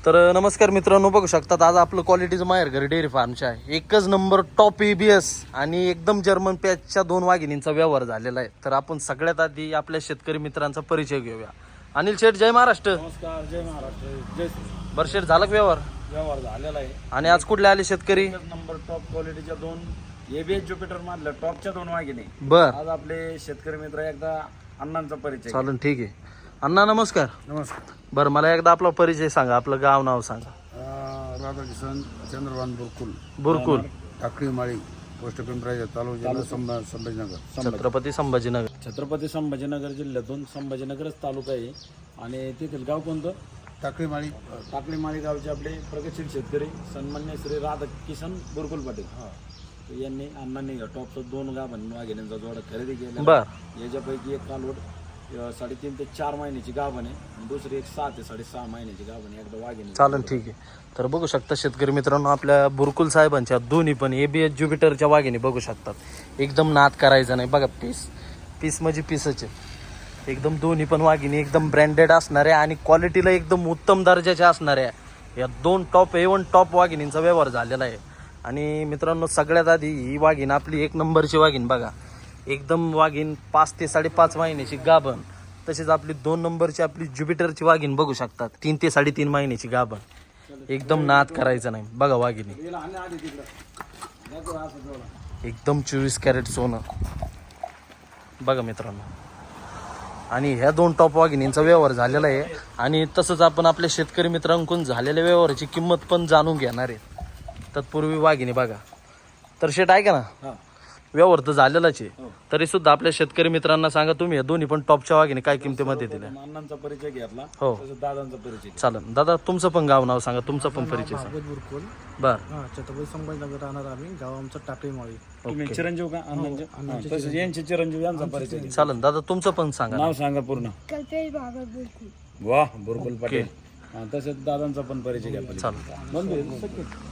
तर नमस्कार मित्रांनो, बघू शकतात आज आपलं क्वालिटीचं माहेर घरी डेअरी फार्मच्या आहे. एकच नंबर टॉप EBS आणि एकदम जर्मन पॅचच्या 2 वाघिणींचा व्यवहार झालेला आहे. तर आपण सगळ्यात आधी आपल्या शेतकरी मित्रांचा परिचय घेऊया. अनिल शेठ, जय महाराष्ट्र. नमस्कार, जय महाराष्ट्र, जय श्री. बरं शेठ, झाला का व्यवहार? व्यवहार झालेला आहे. आणि आज कुठले आले शेतकरी? एकच नंबर टॉप क्वालिटीच्या 2 ABS ज्युपिटर मधल्या टॉपच्या 2 वाघिणी. बर, आज आपले शेतकरी मित्र एकदा अण्णांचा परिचय. चालेल, ठीक आहे. अण्णा नमस्कार. नमस्कार. बरं, मला एकदा आपला परिचय सांगा, आपलं गाव नाव सांगा. राधाकिशन चंद्रभान बुरकुल, टाकळी माळी, पोस्ट पिंपराच्या तालुका संभाजीनगर. छत्रपती संभाजीनगर. छत्रपती संभाजीनगर जिल्ह्यातून संभाजीनगरच तालुका आहे. आणि तेथील गाव कोणतं? टाकळी माळी. टाकळी माळी गावचे आपले प्रगतशील शेतकरी सन्मान्य श्री राधाकिशन बुरकुल पाटील. तर यांनी अण्णांनी टॉपचा 2 गाभण वाघिणींचा जोडा खरेदी केला. बर, याच्यापैकी एक कालवड 3.5 ते 4 महिन्याची गाभण आहे आणि दुसरी एक 6 ते 6.5 महिन्याची गाभण आहे. एकदा वाघिणी. चालेल, ठीक आहे. तर बघू शकता शेतकरी मित्रांनो, आपल्या बुरकुल साहेबांच्या दोन्ही पण ABS ज्युपिटरच्या वाघिणी बघू शकतात. एकदम नाद करायचा नाही बघा. पीस म्हणजे पीसच आहे. एकदम दोन्ही पण वाघिणी एकदम ब्रँडेड असणाऱ्या आणि क्वालिटीला एकदम उत्तम दर्जाच्या असणाऱ्या या 2 टॉप A1 टॉप वाघिणींचा व्यवहार झालेला आहे. आणि मित्रांनो, सगळ्यात आधी ही वाघीण आपली 1 नंबरची वाघीण बघा. एकदम वाघीण 5 ते 5.5 महिन्याची गाभण. तसेच आपली 2 नंबरची आपली ज्युपिटरची वाघीण बघू शकतात 3 ते 3.5 महिन्याची गाभण. एकदम नाद करायचा नाही बघा वाघिणी. एकदम 24 कॅरेट सोनं बघा मित्रांनो. आणि ह्या 2 टॉप वाघिणींचा व्यवहार झालेला आहे. आणि तसंच आपण आपल्या शेतकरी मित्रांकडून झालेल्या व्यवहाराची किंमत पण जाणून घेणार आहे. तत्पूर्वी वाघिणी बघा. तर शेट ऐका ना, व्यवहार तर झालेलाच आहे, तरी सुद्धा आपल्या शेतकरी मित्रांना सांगा तुम्ही या दोन्ही पण टॉपच्या वाघिणी काय किमतीमध्ये दिल्या. अण्णांचा परिचय घेतला. हो, तसंच दादांचा परिचय. चालेल. दादा, तुमचं पण गाव नाव सांगा, तुमचा पण परिचय सांगा. बुरकुल. बर, छत्रपती संभाजीनगर राहणार आम्ही. गाव आमचं टाकळी माळी. तुम्ही चिरंजीव का अण्णांचे? तसंच यांचे चिरंजीव यांचा परिचय घ्या. चालेल. दादा, तुमचं पण सांगा. नाव सांगा पूर्ण. वाह, बुरकुल पाटील. तसेच दादांचा पण परिचय घ्या.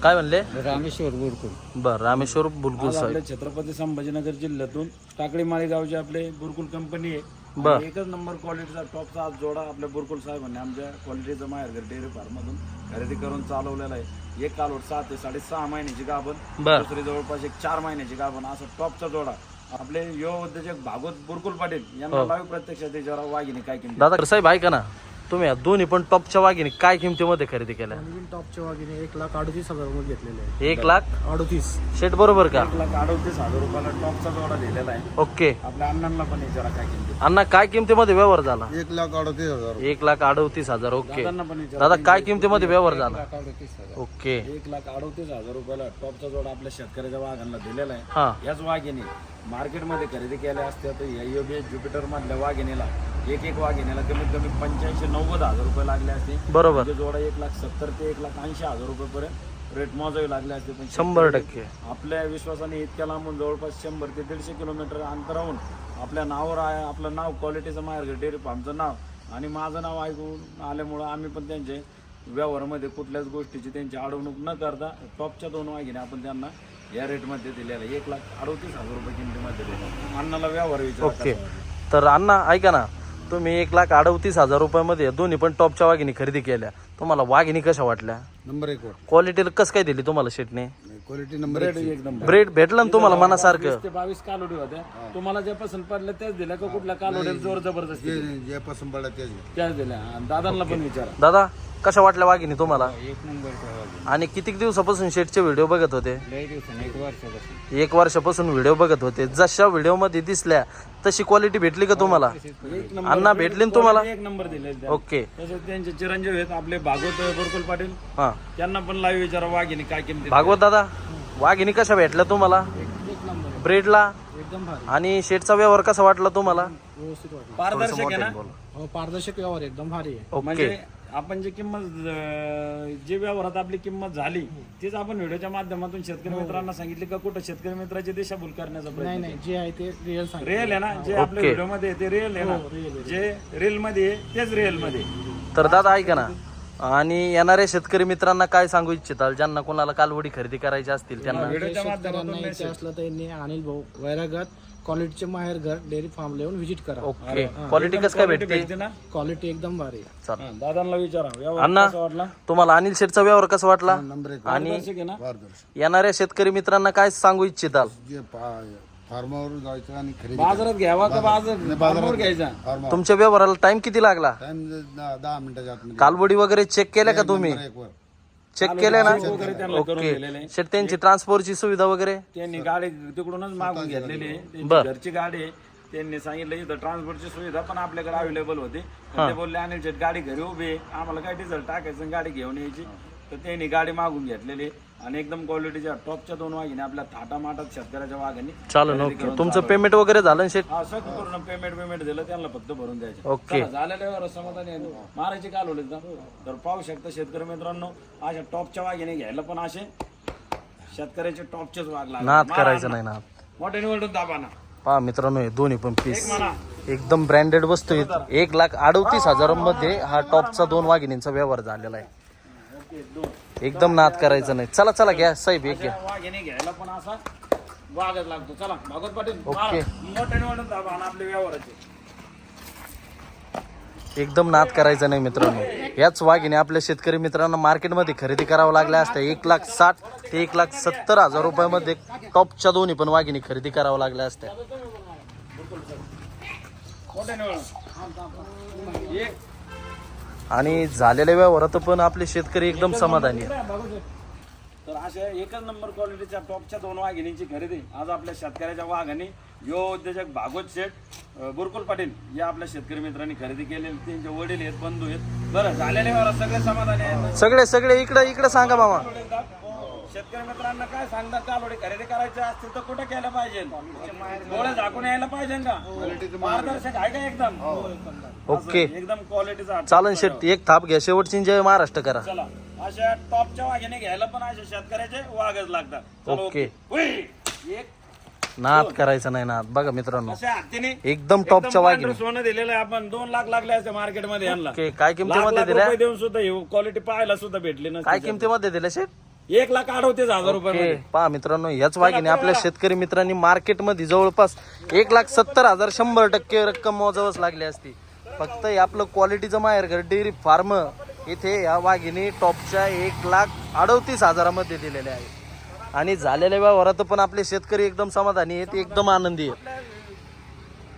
काय म्हणले? रामेश्वर बुरकुल. बर, रामेश्वर बुलकुल आज साहेब. आपल्या छत्रपती संभाजीनगर जिल्ह्यातून टाकळी माळी गावचे आपले बुरकुल कंपनी आहे. बर. आणि एकच नंबर क्वालिटीचा टॉपचा आज जोडा आपल्या बुरकुल साहेबांनी आमच्या क्वालिटीचं माहेरघर डेअरी फार्म मधून खरेदी करून चालवलेला आहे. एक कालवड 6 ते 6.5 महिन्याची गाभण, बर, दुसरी जवळपास एक 4 महिन्याची गाभण, असा टॉपचा जोडा. आपले युवा उद्योजक भागवत बुरकुल पाटील यांना लाईव्ह प्रत्यक्षात जरा वाघिणी काय किंमत. दादा साहेब ऐका ना, तुम्ही या दोन्ही पण टॉपच्या वाघिणी काय किमतीमध्ये खरेदी केल्या? नवीन टॉपच्या वाघिणी 1,38,000 रुपये घेतलेले आहे. 1,38,000. 38. शेट बरोबर का? 1,38,000 रुपयाला टॉपचा जोडा दिलेला आहे. ओके. आपल्या अण्णांना पण विचारा काय किंमत. अण्णा, काय किमतीमध्ये व्यवहार झाला? 1,38,000. 1,38,000. ओके. दादांना पण विचारा. दादा, काय किमतीमध्ये व्यवहार झाला? ओके. 1,38,000 रुपयाला टॉपचा जोडा आपल्या शेतकऱ्याच्या वाघांना दिलेला आहे. हा, याच वाघिणी मार्केटमध्ये खरेदी केल्या असत्या तर या ABS ज्युपिटर मधल्या वाघिणीला एक वाघिणीला कमीत कमी 85-90,000 रुपये लागले असते. बरोबर. म्हणजे जोडा 1,70,000 ते 1,80,000 रुपयेपर्यंत रेट मोजावे लागले असते. पण 100%. आपल्या विश्वासाने इतक्या लांबून जवळपास 100 ते 150 किलोमीटर अंतरावून आपल्या नावावर आहे. आपलं नाव क्वालिटीचं माहेरघर डेअरी फार्मचं नाव आणि माझं नाव ऐकून आल्यामुळं आम्ही पण त्यांचे व्यवहारामध्ये कुठल्याच गोष्टीची त्यांची अडवणूक न करता टॉपच्या 2 वाघिणी आपण त्यांना या रेटमध्ये दिलेला 1,38,000 रुपये किमतीमध्ये दिला. अण्णाला व्यवहार विचार. ओके. तर अण्णा ऐका ना, तुम्ही 1,38,000 रुपयामध्ये दोन्ही पण टॉपच्या वाघिणी खरेदी केल्या. तुम्हाला वाघिणी कशा वाटल्या? नंबर 1 वर. क्वालिटीला कसं काय दिली तुम्हाला शेटने? Quality number rate 1. एक नंबर. ब्रेड भेटलं ना तुम्हाला मनासारखं? 20 ते 22 कालोडी होत्या. तुम्हाला ज्या पसंत पडल्या त्याच दिल्या का कुठल्या कालोडीला जोर जबरदस्ती जे पसंत पडला तेच घ्या. त्याच दिल्या? आणि दादांना पण विचारा. दादा, कशा वाटल्या वाघिणी तुम्हाला? 1 नंबर. आणि किती दिवसापासून शेटचे व्हिडिओ बघत होते? 1 वर्षापासून. 1 वर्षापासून व्हिडिओ बघत होते. जशा व्हिडिओ मध्ये दिसल्या तशी क्वालिटी भेटली का तुम्हाला? एक नंबर. अण्णा भेटली ना तुम्हाला? 1 नंबर दिले. ओके. तसेच त्यांचे चिरंजीव आहेत आपले भागवत बुरकुल पाटील. हा, त्यांना पण लाईव्ह विचारा वाघिणी काय किंमत. भागवत दादा, वाघिणी कशा भेटल्या तुम्हाला? 1 नंबर. ब्रेडला एकदम भारी. आणि शेटचा व्यवहार कसा वाटला तुम्हाला? व्यवस्थित वाटलं. पारदर्शक आहे ना. हो, पारदर्शक व्यवहार एकदम भारी आहे. म्हणजे ओके. आपण जी किंमत जे व्यवहारात आपली किंमत झाली तीच आपण व्हिडिओच्या माध्यमातून शेतकरी मित्रांना सांगितली का कुठं शेतकरी मित्राची दिशाभूल करण्याचा नाही प्रयत्न. नाही, जे आहे ते रिअल सांग. रिअल आहे ना, जे आपल्या व्हिडिओ मध्ये आहे ते रिअल आहे ना, जे रील मध्ये आहे तेच रिअल मध्ये. तर दादा ऐका ना, आणि येणाऱ्या शेतकरी मित्रांना काय सांगू इच्छिताल ज्यांना कोणाला कालवडी खरेदी करायची असतील त्यांना? व्हिडिओच्या शेतकऱ्यांना माध्यमातून यायचं असलं तर यांनी अनिल भाऊ वैरागत क्वालिटीचे माहेर घर डेअरी फार्मला येऊन व्हिजिट करा. ओके. क्वालिटी कसं काय भेटते? भेटते ना. क्वालिटी एकदम भारी आहे. चला हा, दादांना विचारा व्यवहार अण्णा कसा वाटला. तुम्हाला अनिल शेठचा व्यवहार कसा वाटला नंबर एक आणि पारदर्शक आहे ना. पारदर्शक येणाऱ्या शेतकरी मित्रांना काय सांगू इच्छिताल? जे फार्मावर जायचं आणि खरेदी बाजारात घ्यावा का बाजारावर घ्यायचा. फार्मावर तुमच्या व्यवहाराला टाइम किती लागला? टाइम 10 मिनिटाच्या आतमध्ये कालवडी वगैरे चेक केल्या का तुम्ही? नंबर एक वर. चेक केले ना? वगैरे त्यांना करून ओके. दिलेले. शेठ त्यांची ट्रान्सपोर्टची सुविधा वगैरे त्यांनी गाडी तिकडूनच मागून घेतलेली आहे. त्यांची बर. घरची गाडी आहे. त्यांनी सांगितलं इथं ट्रान्सपोर्टची सुविधा पण आपल्याकडे अवेलेबल होती. पण ते बोलले अनिल शेठ गाडी घरी उभी आहे, आम्हाला काय डिझेल टाकायचं आणि गाडी घेऊन यायची. तर त्यांनी गाडी मागून घेतलेली आणि एकदम क्वालिटीच्या टॉपच्या 2 वाघिणी आपल्या थाटा माटात शेतकऱ्याच्या वाघांनी चालेल. ओके. तुमचं पेमेंट वगैरे झालं ना शेठ? हा सगळं पूर्ण पेमेंट दिलं त्यांना फक्त भरून द्यायचं. ओके. चला, झालेल्यावर समाधानी आहे. मारायची काल होईल तर पाहू शकता शेतकरी मित्रांनो, अशा टॉपच्या वाघिणी घ्यायला पण असे शेतकऱ्याचे टॉपचेच वाघ लागले. नाद करायचं नाही नाद. मोठ्या निवडून दाबाना पहा मित्रांनो हे दोन्ही पण पीस म्हणा. एकदम ब्रँडेड वस्तू आहेत. 1,38,000 मध्ये हा टॉपचा 2 वाघिणींचा व्यवहार झालेला आहे. एकदम नाद करायचं नाही. चला चला घ्या साहेब एक घ्या. वाघिणी घ्यायला पण असा वाघच लागतो. चला भागवत पाटील ओके. मोठ्या निवडून दाबाना आपले व्यवहाराचे. एकदम नाद करायचा नाही मित्रांनो. याच वाघिणी आपल्या शेतकरी मित्रांना मार्केटमध्ये खरेदी करावं लागल्या असत्या 1,60,000 ते 1,70,000 रुपयामध्ये टॉपच्या दोन्ही पण वाघिणी खरेदी करावं लागल्या असत्या. मोठ्या निवडून एक आणि झालेल्या व्यवहारात पण आपले शेतकरी एकदम समाधानी आहेत. तर अशा एकच नंबर क्वालिटीच्या टॉपच्या 2 वाघिणींची खरेदी आज आपल्या शेतकऱ्याच्या वाघांनी यो उद्योजक भागवत शेठ बुरकुल पाटील या आपल्या शेतकरी मित्रांनी खरेदी केलेली. त्यांचे वडील आहेत, बंधू आहेत. बरं झालेल्या व्यवहारात सगळे समाधानी आहेत. सगळे इकडे सांगा मामा. शेतकरी मित्रांना काय सांगता, कालोडी खरेदी करायची असतील तर कुठं केलं पाहिजे? डोळे झाकून यायला पाहिजे का? पारदर्शक आहे का एकदम? ओके. एकदम क्वालिटीचा. चालन शेट एक थाप घ्या शेवटची जय महाराष्ट्र करा. चला अशा टॉपच्या वाघिणी घ्यायला पण अशा शेतकऱ्याचे वाघच लागतात. चला, ओके. हुई. एक नाद करायचा नाही नाद. बघा मित्रांनो अशा हत्तीने एकदम टॉपच्या वाघिणी. पांढरं सोनं दिलेलं आहे आपण. 2 लाख लागले असते मार्केटमध्ये यांना. ओके. काय किमतीमध्ये लाख दिल्या? रुपये देऊन सुद्धा क्वालिटी पाहायला सुद्धा भेटली काय नसते. किमतीमध्ये दिल्या शेट? 1,38,000 रुपये. ओके. पहा मित्रांनो याच वाघिणी आपल्या शेतकरी मित्रांनी मार्केटमध्ये जवळपास 1,70,000 100% रक्कम मोजावंच लागली असती. फक्त हे आपलं क्वालिटीचं माहेरघर डेअरी फार्म इथे या वाघिणी टॉपच्या 1,38,000 मध्ये दिलेले आहे. आणि झालेल्या व्यवहारात पण आपले शेतकरी एकदम समाधानी आहेत, एकदम आनंदी आहेत.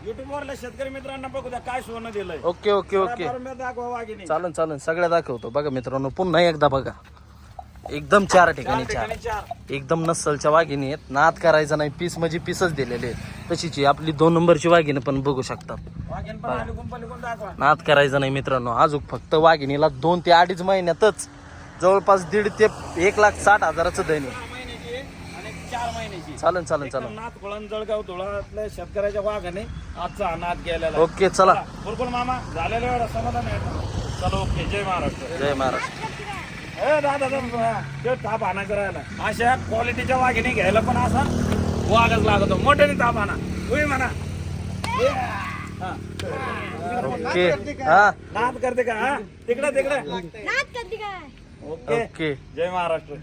युट्यूबवरल्या शेतकरी मित्रांना बघू द्या काय सोनं दिलंय. Okay okay okay. दाखवा वाघिणी. चालन सगळ्या दाखवतो. बघा मित्रांनो पुन्हा एकदा बघा. एकदम 4 ठिकाणी 4 4 एकदम नस्सलच्या वाघिणी आहेत. नाद करायचा नाही. पीस म्हणजे पीसच दिलेले आहेत. तशीची आपली 2 नंबरची वाघिणी पण बघू शकतात. वाघीण पण आली कुंपली दाखवा. नाद करायचा नाही मित्रांनो. अजून फक्त वाघिणीला 2 ते 2.5 महिन्यातच जवळपास 1.5 ते 1,60,000चं धन आहे. 6 महिन्याची आणि 4 महिन्याची. चालन नाथ कोळण जळगाव धुळ्यातल्या शेतकऱ्याच्या वाघाने आजचा हा नाद केलेला आहे. ओके. चला बिलकुल मामा झालेल्या वेळा समाधान आहे. चलो ओके. जय महाराष्ट्र. जय महाराष्ट्र. दादा ताप आणायचं राहिला. अशा क्वालिटीच्या वाघिणी घ्यायला पण असा वाघच लागतो. मोठ्याने ताप आणा. तुम्ही म्हणा ओके. हा नाद करते का? हा तिकडे नाद करते काय? ओके. ओके. जय महाराष्ट्र.